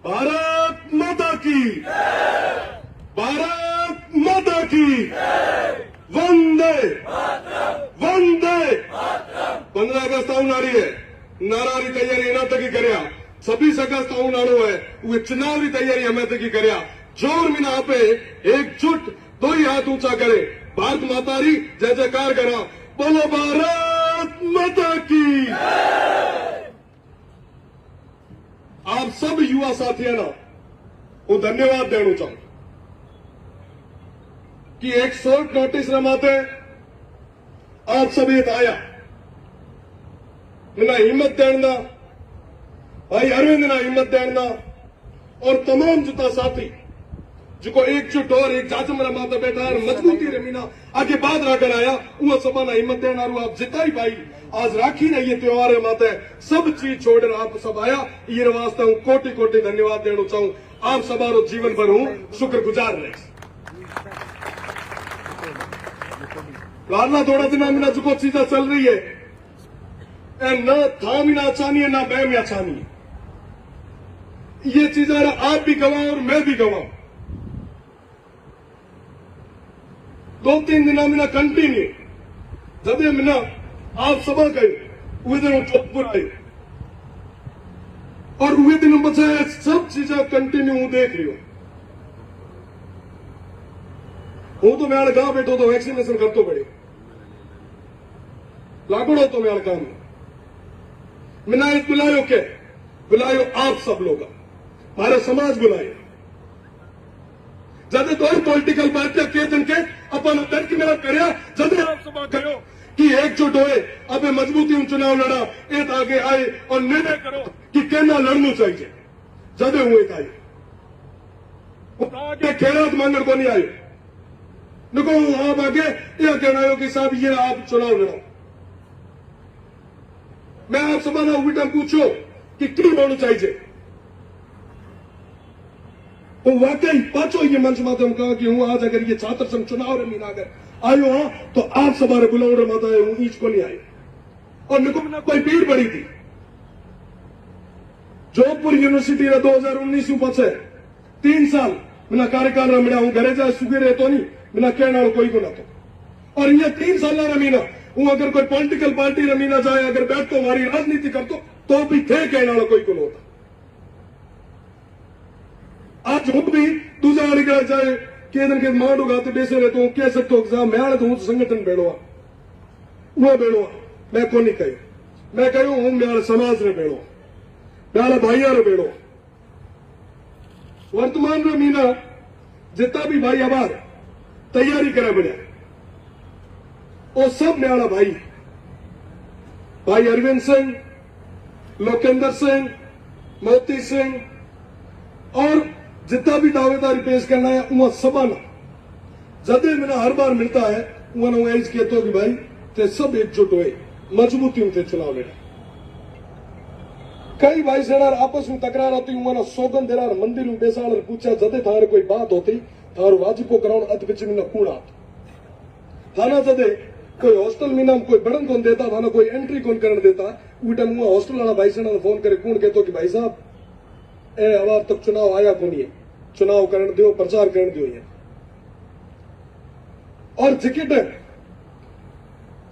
भारत माता की, भारत माता की, वंदे वंदे। 15 अगस्त आने वाली है, नारा की तैयारी इन्हों तक ही करया। 26 अगस्त आने वालों है, वो चुनाव की तैयारी हमें तक ही करया। जोर मिना पे एकजुट दो ही हाथ ऊंचा करे, भारत माता री जय जयकार करा, बोलो भारत माता की। आप सब युवा साथियों ना वो धन्यवाद देना चाहूं कि एक शॉर्ट नोटिस रमाते आप सब ये आया, मिला हिम्मत देना, भाई अरविंद ना हिम्मत देना और तमाम जुता साथी जो एकजुट और एक जाचम रमाता बैठा और मजबूती रमीना आगे बात राकर आया, वो सबा हिम्मत देना आप जिता ही भाई आज राखी ना ये त्योहार है माता सब चीज छोड़कर आप सब आया, ये वास्ते हूं कोटि कोटि धन्यवाद देना चाहूं। आप सबारो जीवन भर हूं शुक्रगुजार रहे। लाला थोड़ा दिन मिना जो चीजें चल रही है न था मिना आसानी है ना बैम आसानी है, ये चीजें आप भी गवाओ और मैं भी गवाऊं। 2-3 दिन मिना कंटिन्यू जब मिना आप सभा गए वे दिन चौथपुर आए और वे दिन बचाए सब चीजें कंटिन्यू हूं देख रही हूं तो मैं गांव बैठो तो वैक्सीनेशन करतो पड़े लागोड़ो तो मैं काम मिना एक बुलायो के बुलायो आप सब लोग हमारा समाज बुलाए जब तो पॉलिटिकल पार्टियां के दिन के अपन तर्क मेरा करया जब आप सभा करो कि एकजुट होए अब मजबूती चुनाव लड़ा एक आगे आए और निर्णय करो कि कहना लड़ना चाहिए जब हुए था आगे खेरात मांगड़ को नहीं आए नको आप आगे यह कहना हो कि साहब ये आप चुनाव लड़ो। मैं आप सभा ना उल्टा पूछो कि क्यों होना चाहिए तो वाकई पाचो ये मंच माध्यम कहा कि हूं आज अगर ये छात्र संघ चुनाव रमीना अगर आयो हाँ तो आप सबारे बुलाओ माता हूं ईच को नहीं आए और निको ना कोई भीड़ पड़ी थी जोधपुर यूनिवर्सिटी रे 2019 पछे 3 साल मिला कार्यकाल रमड़ा हूं घरे जाए सुगे रहतो नहीं मिला कहना कोई को ना तो और ये 3 साल रमीना हूं अगर कोई पॉलिटिकल पार्टी रमीना जाए अगर बैठो हमारी राजनीति करतो तो भी थे कहना कोई को होता। आज हूं भी दूसरा निकल जाए केंद्र के मांडो गाते बेसे रहते हूं कह सकते हो मैं तो हूं संगठन बेड़ोआ वो बेड़ोआ मैं को नहीं कही मैं कहूं हूं मेरा समाज रे बेड़ो मेरा भाइया रे बेड़ो वर्तमान में मीना जितना भी भाई आबार तैयारी करा बढ़िया वो सब मेरा भाई भाई अरविंद सिंह लोकेंद्र सिंह मोती सिंह और जितना भी दावेदारी पेश करना है वहां सबाना जदे मैंने हर बार मिलता है वहां एज कहते हो कि भाई ते सब एकजुट हुए मजबूती में चुनाव लेना। कई भाई सेनार आपस में तकरार होती वहां सौगन देरा मंदिर में बेसाड़ पूछा जदे थारे कोई बात होती थारो वाजिबो कराउन अध बिच में कूड़ आत थाना जदे कोई हॉस्टल मीना कोई बड़न कौन देता थाना कोई एंट्री कौन करने देता उठा मुआ हॉस्टल वाला भाई सेना फोन करे कौन कहते कि भाई साहब ए अवार तक चुनाव आया कौन है चुनाव करने दो प्रचार करने दो ये और टिकट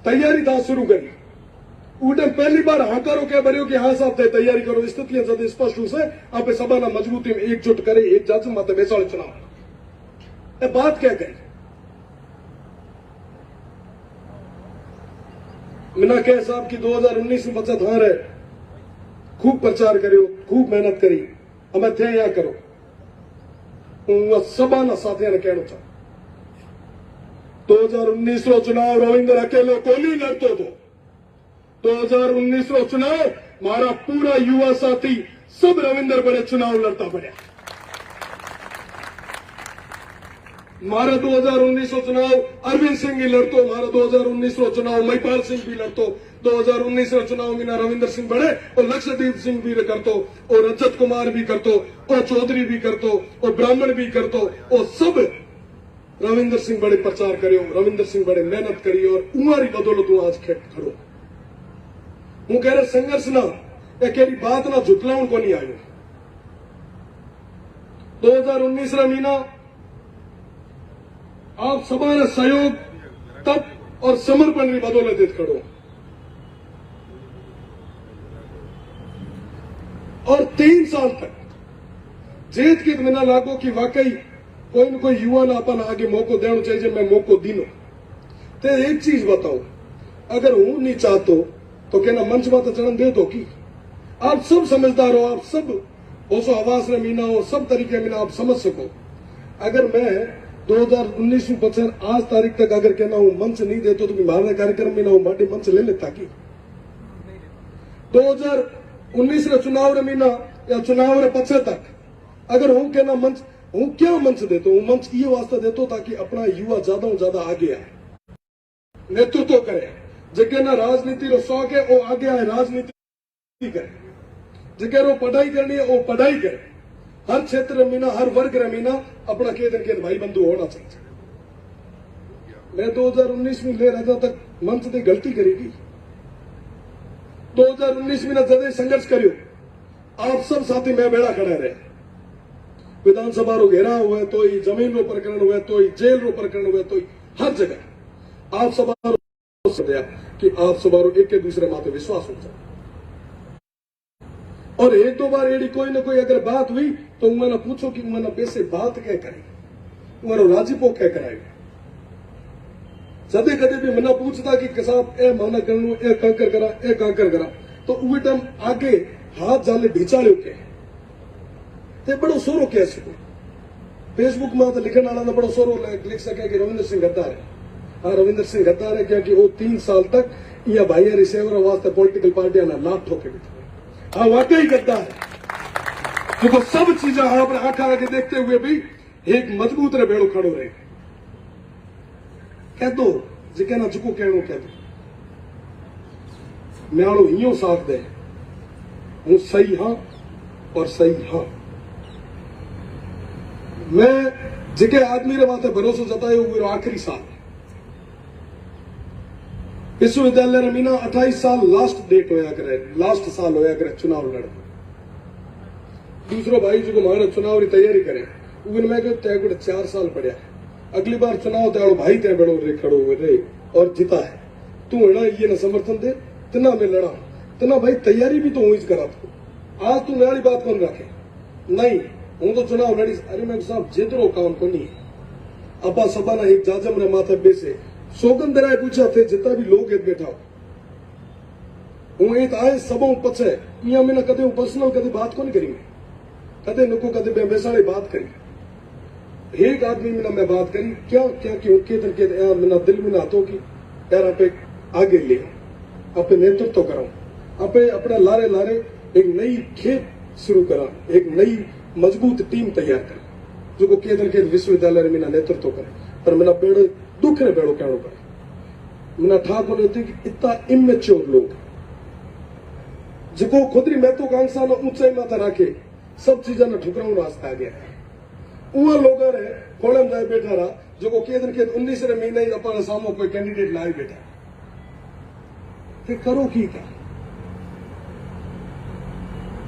तैयारी था शुरू करी उठे पहली बार हाकारो क्या भरियो कि हाँ साहब तैयारी करो स्थितियां ज्यादा स्पष्ट रूप से आप सभा ना मजबूती में एकजुट करे एक जाति माते बेसाड़ चुनाव ए बात क्या कही मिना कह साहब की 2019 में बचत हार है खूब प्रचार करियो खूब मेहनत करी हमें थे या करो सभा ना साथियों ने कहना चाह 2019 रो चुनाव रविंद्र अकेलो को नहीं लड़तो तो 2019 रो चुनाव मारा पूरा युवा साथी सब रविंद्र बड़े चुनाव लड़ता पड़ा मारा 2019 रो चुनाव अरविंद सिंह भी लड़तो मारा 2019 रो चुनाव महिपाल सिंह भी लड़तो 2019 रो चुनाव मीना रविंद्र सिंह बड़े और लक्षदीप सिंह भी करतो और रजत कुमार भी करतो और चौधरी भी करतो और ब्राह्मण भी करतो और सब रविंद्र सिंह बड़े प्रचार करियो रविंद्र सिंह बड़े मेहनत करी और उमारी बदौलत आज खड़ो हूं कह रहा संघर्ष ना केरी बात ना झुटलाउण को नहीं आयो 2019 रा महीना आप सबारे सहयोग तप और समर्पण की बदौलत खड़ो और 3 साल तक जेत की महीना लागो कि वाकई कोई न कोई युवा ने अपन आगे मौको देना चाहिए। मैं मौको दीनो ते एक चीज बताओ, अगर हूं नहीं चाहतो तो कहना मंच में तो चढ़न दे दो कि आप सब समझदार हो, आप सब ओसो आवास ने मीना हो, सब तरीके मीना आप समझ सको। अगर मैं 2019 में बचन आज तारीख तक अगर कहना हूं मंच नहीं देते तो मारने कार्यक्रम में ना हूं माटी मंच ले लेता कि 2019 रे चुनाव रे मीना या चुनाव रे पछे तक अगर हूं कहना मंच हूं क्या मंच देतो हूं मंच ये वास्ते देतो ताकि अपना युवा ज्यादा ज्यादा आगे आए, नेतृत्व करे। जगह ना राजनीति रो शौक है वो आगे आए, राजनीति करे। जगह रो पढ़ाई करनी है वो पढ़ाई करे। हर क्षेत्र में मीना हर वर्ग रे मीना अपना के भाई बंधु होना चाहिए। मैं 2019 में ले रहा तक मंच ने गलती करेगी। 2019 में जदे संघर्ष करियो आप सब साथी मैं बेड़ा खड़ा रहे। विधानसभा रो घेराव हुए तो ही जमीन रो प्रकरण हुए तो ही जेल रो प्रकरण हुए तो ही हर जगह आप सब कि आप सब एक दूसरे माते विश्वास हो जाए। और एक दो बार एडी कोई ना कोई अगर बात हुई तो मैंने पूछो कि मैंने पैसे बात क्या करी, तुम्हारा राजीपो क्या कराएगा। जदे कदे भी मना पूछता कि साहब ए माना करनू ए कांकर करा तो उहे टाइम आगे हाथ जाले भिचाड़ो के ते बड़ो सोरो कह सको। फेसबुक में तो लिखने वाला बड़ो सोरो लिख सके कि रविंद्र सिंह गद्दार है। हाँ रविंद्र सिंह गद्दार है क्योंकि वो 3 साल तक या भाई रिसेवर वास्ते पॉलिटिकल पार्टियां ना लाभ ठोके भी थे। हाँ वाकई गद्दार है क्योंकि सब चीजें अपने आंखा आगे देखते हुए भी एक मजबूत रे बेड़ो खड़ो रहे। कह दो जिके ना जुको कहनो कह दो म्याणो इो साथ दे हूं सही हाँ और सही हाँ। मैं जिके आदमी रे माथे भरोसो जतायो वो आखिरी साल विश्वविद्यालय रे मीना 28 साल लास्ट डेट होया करे, लास्ट साल होया करे चुनाव लड़। दूसरो भाई जो हमारे चुनाव की तैयारी करे मैं कह तय 4 साल पड़िया अगली बार चुनाव तैयारो भाई तय बड़ो रे खड़ो हुए रे और जीता है तू है ना ये ना समर्थन दे तना में लड़ा तना भाई तैयारी भी तो हुई करा तू आज तू मेरी बात कौन रखे नहीं हूं तो चुनाव लड़ी। अरे मैं साहब जितरो काम को नहीं अपा सबाना एक जाजम रे माथे बेसे सोगन दराए पूछा थे जितना भी लोग एक बैठा हूं एक आए सबों पछे इं मैंने कदे पर्सनल कदे बात को नहीं करी कदे नुको कदे बेमेसाड़ी बात करी एक आदमी में मैं बात करी क्या क्या क्यों के मेरा दिल में आतो की यार आप आगे ले अपने नेतृत्व करो अपने अपना लारे लारे एक नई खेप शुरू करा एक नई मजबूत टीम तैयार कर जो के विश्वविद्यालय में नेतृत्व करे। पर मेरा पेड़ दुख रे बेड़ो कहना पड़े मेरा ठाक होने थी कि इतना इमेच्योर लोग जो खुदरी महत्वाकांक्षा न ऊंचाई माता रखे सब चीजा न ठुकराऊ रास्ता आ गया उहा लोग रे खोले में जाए बैठा रहा जो के 19 रे महीने ही अपने सामने कोई कैंडिडेट लाए बैठा ते करो की क्या।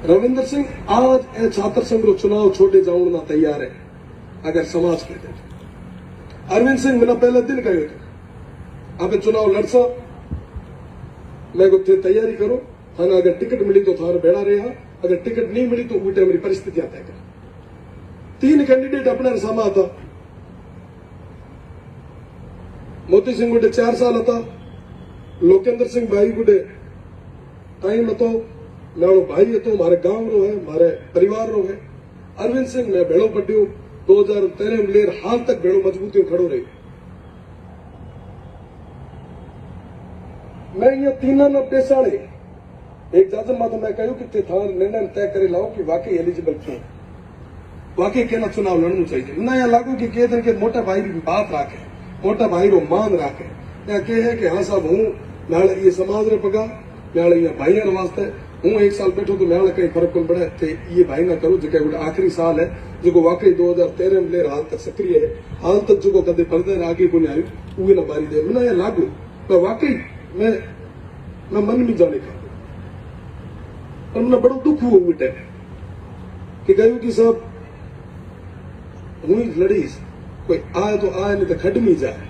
रविंद्र सिंह आज छात्र संघ रो चुनाव छोड़े जाऊं ना तैयार है अगर समाज के दे। अरविंद सिंह मैंने पहले दिन कहो था आप चुनाव लड़सा मैं तैयारी करो थाना अगर टिकट मिली तो थाना बेड़ा रहा अगर टिकट नहीं मिली तो उल्टे मेरी परिस्थितियां तय कर। 3 कैंडिडेट अपने सामा था मोती सिंह गुडे 4 साल था लोकेंद्र सिंह भाई गुडे टाइम હતો मेरो भाई હતો मारे गांव रो है मारे परिवार रो है। अरविंद सिंह मैं भेड़ो पड्यो 2013 में लेर हाल तक भेड़ो मजबूती खड़ो रही। मैं ये 3 न पेशाड़े एक जाजम माता मैं कहूं कि ते थाना निर्णय तय करे लाओ कि वाकई एलिजिबल क्यों वाकई केना चुनाव लड़ना चाहिए ना या लागू कि के दिन के मोटा भाई की बात राखे मोटा भाई रो मान राखे या के है कि हाँ साहब हूं नाले ये समाज रे पगा नाले ये भाई वास्ते हूं 1 साल बैठो तो नाले कहीं फर्क कोन पड़े थे ये भाई ना करो जो आखिरी साल है जो वाकई 2013 में लेर हाल तक सक्रिय है हाल तक जो कदे पर्दे आगे को नहीं आयु उहे ना बारी दे मैं या लागू तो वाकई मैं मन में जाने का पर मैंने बड़ो दुख हुआ उस टाइम कि कहूं कि साहब हुई लड़ीस, कोई आए तो आए नहीं तो खड में जाए।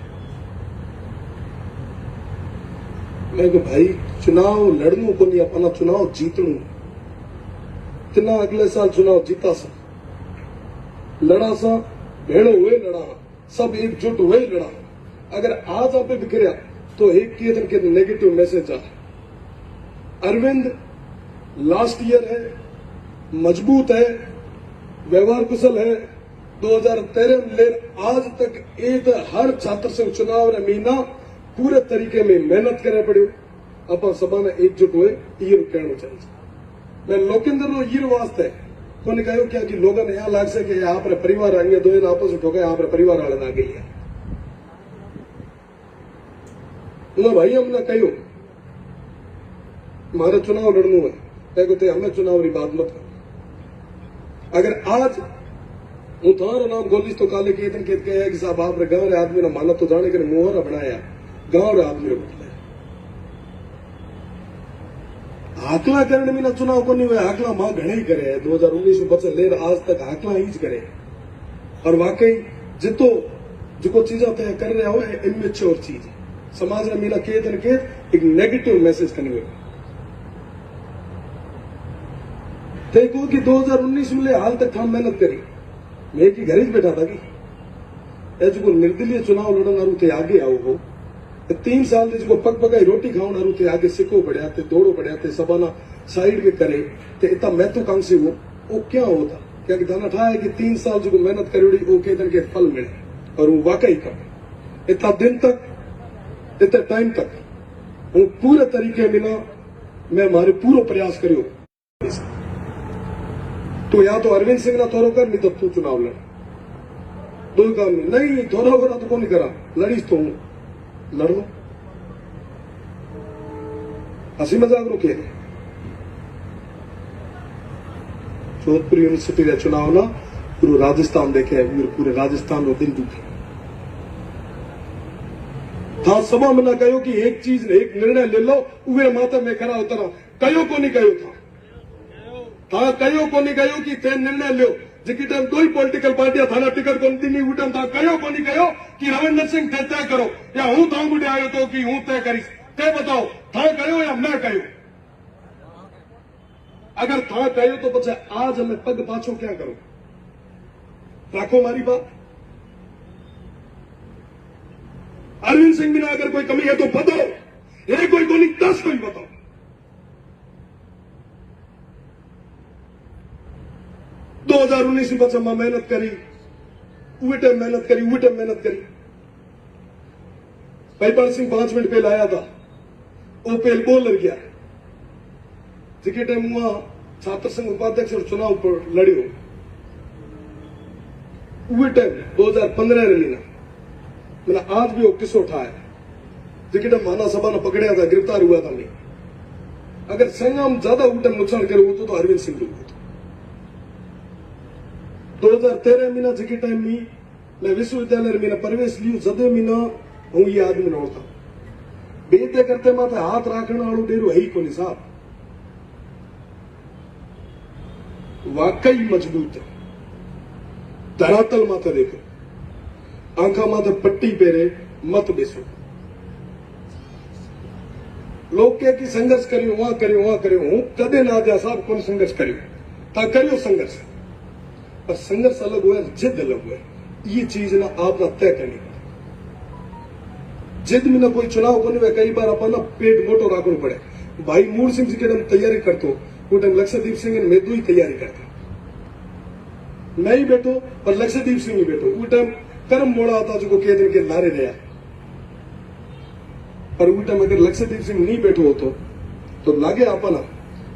मैं को भाई चुनाव लड़नू को नहीं, अपना चुनाव जीतनू। इतना अगले साल चुनाव जीता सा, लड़ा सा, भेड़ो हुए लड़ा, सब एकजुट हुए लड़ा। अगर आज आप बिखरिया तो एक के नेगेटिव मैसेज आ। अरविंद लास्ट ईयर है, मजबूत है, व्यवहार कुशल है। 2013 में ले आज तक एक हर छात्र संघ चुनाव रे महीना पूरे तरीके में मेहनत करे पड़ो। अपन सभा ने एकजुट हुए ये कहना चाहिए। मैं लोकेंद्र नो ये वास्ते कोने कहो क्या कि लोगों ने यहाँ लाग से कि यहाँ पर परिवार आएंगे, दो दिन आपस में ठोके, यहाँ पर परिवार वाले ना गई है। भाई हमने कहो मारे चुनाव लड़नू है, कहते हमें चुनाव री बात मत कर। अगर आज हूँ थारो नाम गोलिस तो काले के दिन कहते हैं कि साहब आप गांव रे आदमी ने मानत तो जाने के मोहरा बनाया, गांव रे आदमी ने हाकला करने में चुनाव को नहीं हुआ। हाकला मां घणे ही करे 2019 में बचे ले आज तक हाकला ही करे। और वाकई जितो जो चीजा तय कर रहे हो इमेच्योर चीज समाज ने मिला के दिन के एक नेगेटिव मैसेज करने हुए। देखो कि 2019 में हाल तक हम मेहनत करी, मैं की घर ही बैठा था कि जो निर्दलीय चुनाव लड़न थे आगे आओ हो 3 साल जो पग पगाई रोटी खाओ थे आगे सिको बढ़िया थे, दौड़ो बढ़िया थे, सबाना साइड में करे थे। इतना महत्वाकांक्षी हो वो क्या होता क्या कि दाना ठा है कि 3 साल जो मेहनत करी वो के दिन के फल मिले। और वो वाकई कर इतना दिन तक इतने टाइम तक वो पूरे तरीके मिला। मैं हमारे पूरा प्रयास करियो तो या तो अरविंद सिंह ना थोरो कर, नहीं तो तू चुनाव लड़। दो काम नहीं थोड़ा हो रहा तो कौन करा, लड़ीस तो हूं, लड़ लो। हंसी मजाक रोके। जोधपुर यूनिवर्सिटी का चुनाव ना पूरे राजस्थान देखे, पूरे राजस्थान रो दिल दुखे था। सभा में ना कहो कि एक चीज एक निर्णय ले लो उवे माता में खरा उतरा, कहो को नहीं कहो था कहो को नहीं कहो कि ते निर्णय लो जिकी टाइम कोई पॉलिटिकल पार्टियां थाना टिकट को नहीं उठन था। कहो को नहीं कहो कि रविंद्र सिंह तय करो या हूं था गुड़े आयो तो कि हूं तय करी, तय बताओ था कहो या मैं कहो। अगर था कहो तो बच्चा आज हमें पग पाछो क्या करो, रखो मारी बात। अरविंद सिंह बिना अगर कोई कमी है तो बताओ, ये कोई को नहीं 10 कोई बताओ। दो 2019 में बच्चा मेहनत करी, उवे टाइम मेहनत करी। भाईपाल सिंह 5 मिनट पहले आया था, वो पहले बोल गया जिके टाइम वहां छात्र संघ उपाध्यक्ष और चुनाव पर लड़ी हो। उवे टाइम 2015 रे लीना मैंने आज भी वो किस्सो उठाया जिके टाइम माना सभा ने पकड़िया था, गिरफ्तार हुआ था। नहीं अगर संगम ज्यादा उठन नुकसान करे तो अरविंद सिंह को 2013 मीना जिके टाइम में मैं विश्वविद्यालय मीना प्रवेश लियो जदे मीना हूं ये आदमी न होता बेते करते माथे हाथ राखने वालों डेरू है ही को नहीं साहब। वाकई मजबूत है, धरातल माथे देखो, आंखा माथे पट्टी पेरे मत बेसो। लोग कह कि संघर्ष करियो वहां करियो हूं कदे ना जा साहब कौन संघर्ष करियो ता करियो संघर्ष, पर संघर्ष अलग हुआ जिद अलग हुआ। ये चीज ना आप ना तय करनी जिद में ना कोई चुनाव को नहीं। कई बार अपन पेट मोटो रखना पड़े। भाई मूल सिंह जी के टाइम तैयारी करते हो वो टाइम लक्षदीप सिंह मेदू ही तैयारी करते, मैं ही बैठो पर लक्षदीप सिंह ही बैठो। वो टाइम कर्म मोड़ा आता जो कह दिन के नारे रहा, पर वो टाइम अगर लक्षदीप सिंह नहीं बैठो हो तो लागे अपना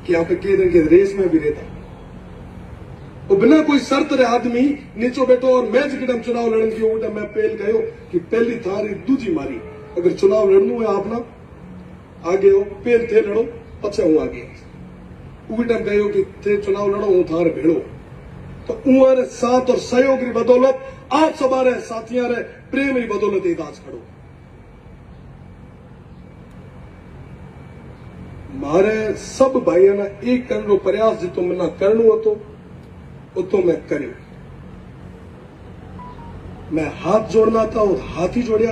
कि यहाँ पे कह दिन के रेस में भी रहता। वो बिना कोई शर्त रे आदमी नीचो बैठो और मैं जिके टाइम चुनाव लड़न की वो टाइम मैं पहल कहो कि पहली थारी दूजी मारी। अगर चुनाव लड़नू है आपना आगे हो पहल थे लड़ो पछे हूं आगे। वो टाइम कहो कि थे चुनाव लड़ो हूं थार भेड़ो, तो उमारे साथ और सहयोग की बदौलत आप सबारे साथियां रे प्रेम की बदौलत इदाज खड़ो। मारे सब भाइयों ने एक करनो प्रयास जितो मना करनो हो तो मैं करूं। मैं हाथ जोड़ना था और हाथ ही जोड़िया।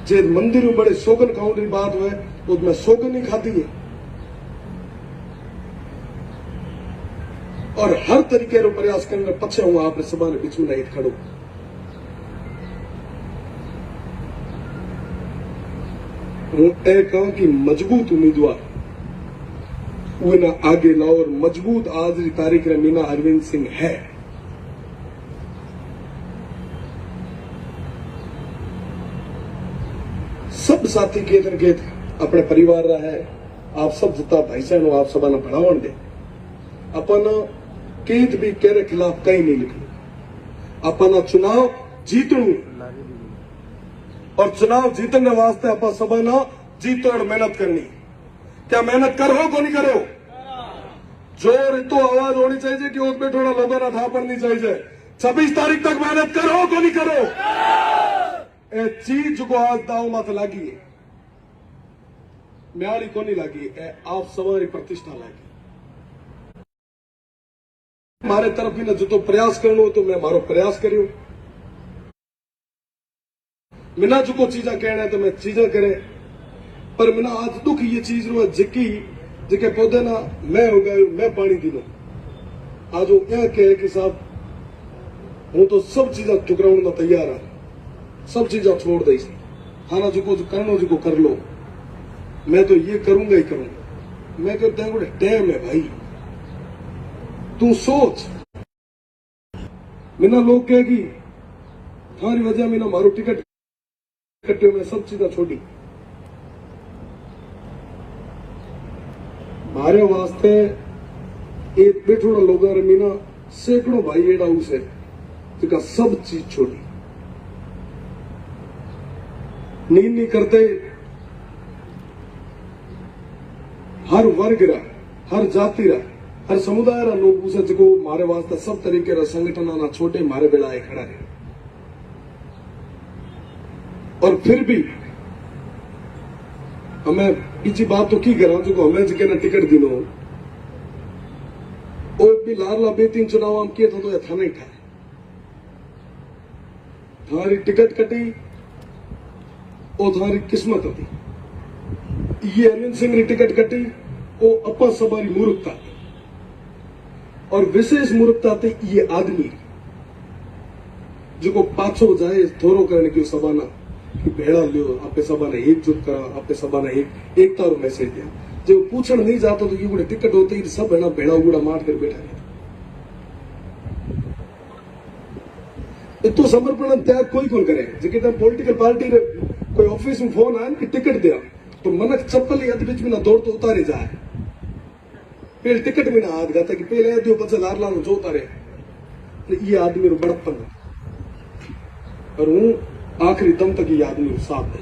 जे मंदिर में बड़े सोगन खाने की बात हुए तो मैं सोगन ही खाती है और हर तरीके रो प्रयास करने पछे हूं आपने सभा ने बीच में नहीं खड़ो। हूं ए कहूं कि मजबूत उम्मीदवार उन्हें आगे लाओ और मजबूत आज की तारीख में मीना अरविंद सिंह है। सब साथी केत न केत अपने परिवार रहा है। आप सब जितना भाई साहब आप सब ने बढ़ावन दे अपन केत भी केरे खिलाफ कहीं नहीं लिखो। अपन चुनाव जीतणु और चुनाव जीतने वास्ते अपन सब ना जीतो और मेहनत करनी। क्या मेहनत करो को नहीं करो? जोर तो आवाज होनी चाहिए कि उसमें थोड़ा लोगों ना था पड़नी चाहिए। 26 तारीख तक मेहनत करो को नहीं करो? ए चीज को आज दाव मत लागी है, म्याली को नहीं लागी, आप सवारी प्रतिष्ठा लागी। मारे तरफ भी ना जो तो प्रयास करनो तो मैं मारो प्रयास करियो। मिना जो को चीजा कहना है तो मैं चीजा करे, पर मिना आज दुख ये चीज रो जिकी जिके पौधे ना मैं हो गए मैं पानी दिनो। आज वो क्या कहे कि साहब हूं तो सब चीजा ठुकराउन ना तैयार है, सब चीजा छोड़ दई। हाँ जो करनो जो कर लो, मैं तो ये करूंगा ही करूंगा। मैं कहता हूं टाइम है भाई, तू सोच। मिना लोग कहेगी थारी वजह में ना मारो टिकट कट्टे में सब चीजा छोड़ी। मारे वास्ते एक बेठोड़ा लोग मीना सैकड़ों भाई एड़ा उसे जिका सब चीज छोड़ी। नींद नहीं करते, हर वर्ग रा, हर जाति रा, हर समुदाय रा लोग उसे जो मारे वास्ते सब तरीके रा संगठन ना छोटे मारे बेड़ाए खड़ा है। और फिर भी हमें पीछे बात तो की करा जो हमें जगह ना टिकट दिनो और भी लारला बेतीन चुनाव हम किए था तो था नहीं था। थारी टिकट कटी और थारी किस्मत थी। ये अरविंद सिंह ने टिकट कटी वो अपा सवारी मूर्खता थी और विशेष मूर्खता थी ये आदमी जो पाछो जाए थोरो करने की सभा ना कि भेड़ा लियो आपे सभा ने एकजुट करा, आपे सभा ने एकता रो मैसेज दिया। जो पूछण नहीं जाता तो ये टिकट होते ही सब है ना भेड़ा उगड़ा मार कर बैठा है। तो समर्पण त्याग कोई कौन करे। जो पॉलिटिकल पार्टी रे कोई ऑफिस में फोन आए कि टिकट दिया तो मनक चप्पल ही बीच में ना दौड़ तो उतारे जाए। पहले टिकट में ना हाथ गाता कि पहले दियो पचा लारला जो उतारे। तो ये आदमी रो बड़प्पन और हूं आखिरी दम तक ये आदमी साथ दे।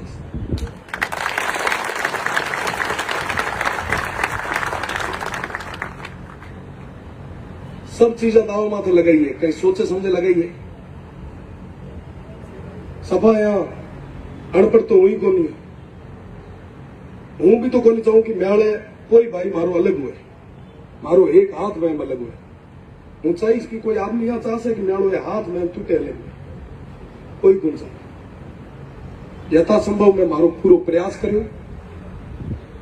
सब चीजें दाव माथे लगाइए, कहीं सोचे समझे लगाइए। सफा यहां अनपढ़ तो हुई को नहीं, हूं भी तो को नहीं चाहूं कि म्याले कोई भाई मारो अलग हुए, मारो एक हाथ में अलग हुए। हूं चाहिए कि कोई आदमी यहां चाहसे कि म्यालो ये हाथ में टूटे अलग हुए, कोई कौन सा यथासंभव मैं मारो पूरा प्रयास करियो।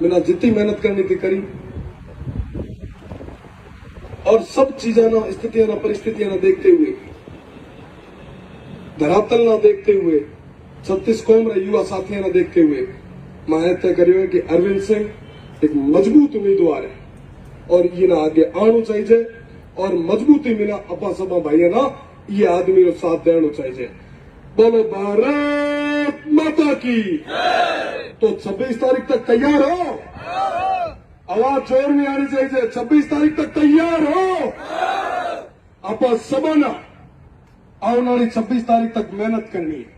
मैंने जितनी मेहनत करनी थी करी और सब चीजें ना स्थितियां ना परिस्थितियां ना देखते हुए, धरातल ना देखते हुए, 36 कौम रे युवा साथियों ना देखते हुए मैं तय करियो कि अरविंद सिंह एक मजबूत उम्मीदवार है और ये ना आगे आना चाहिए और मजबूती मिला अपा सभा भाई ना ये आदमी को साथ देना चाहिए। बोलो भारत माता की। तो 26 तारीख तक तैयार हो, आवाज जोर में आनी चाहिए। 26 तारीख तक तैयार हो, अपन सबना आने वाली 26 तारीख तक मेहनत करनी है।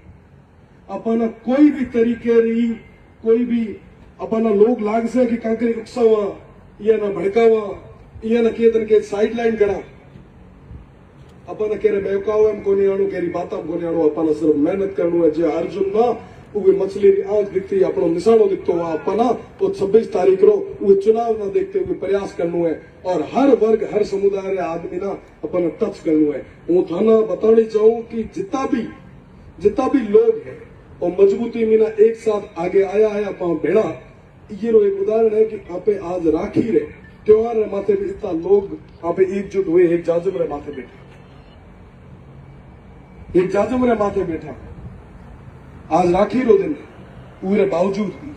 अपन कोई भी तरीके रही कोई भी अपना लोग लाग से कि कांकरी उकसावा या ना भड़कावा या ना के साइड लाइन करा। अपन केरे बेवकाव एम को नहीं आणु, केरी बात को नहीं आणु। अपन सिर्फ मेहनत करनु है। जो अर्जुन ना उहे मछली की आंख दिखती अपनो निशानो दिखतो हुआ अपना वो 26 तारीख रो वो चुनाव ना देखते हुए प्रयास करनो है और हर वर्ग हर समुदाय रे आदमी ना अपन टच करनो है। हूँ थाना बतानी चाहूँ कि जितना भी लोग है और मजबूती में ना एक साथ आगे आया है अपना भेड़ा। ये रो एक उदाहरण है कि आपे आज राखी रे त्योहार रे माथे भी इतना लोग आपे एकजुट हुए एक जाजम रे माथे बैठा, एक जाजम रे माथे बैठा। आज राखी रो दिन उरे बावजूद भी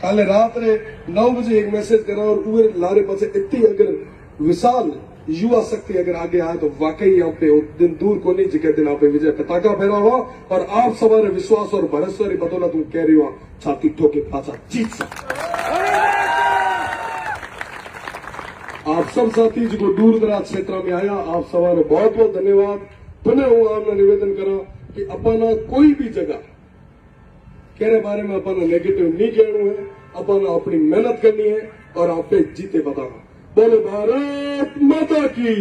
काले रात रे 9 बजे एक मैसेज करा और उरे लारे पासे इतनी अगर विशाल युवा शक्ति अगर आगे आए तो वाकई यहाँ पे दिन दूर को नहीं जिके दिन आप विजय पताका फहरा हुआ और आप सवारे विश्वास और भरोसे की बदौलत तुम कह रही हो छाती ठोके पाचा जीत सकते। आप सब साथी जो दूर दराज क्षेत्र में आया आप सवारे बहुत बहुत धन्यवाद। पुनः हूँ आपने निवेदन करा कि अपना कोई भी जगह केरे बारे में अपना नेगेटिव नहीं कहना है, अपना अपनी मेहनत करनी है और आप पे जीते बताना। बोले भारत माता की।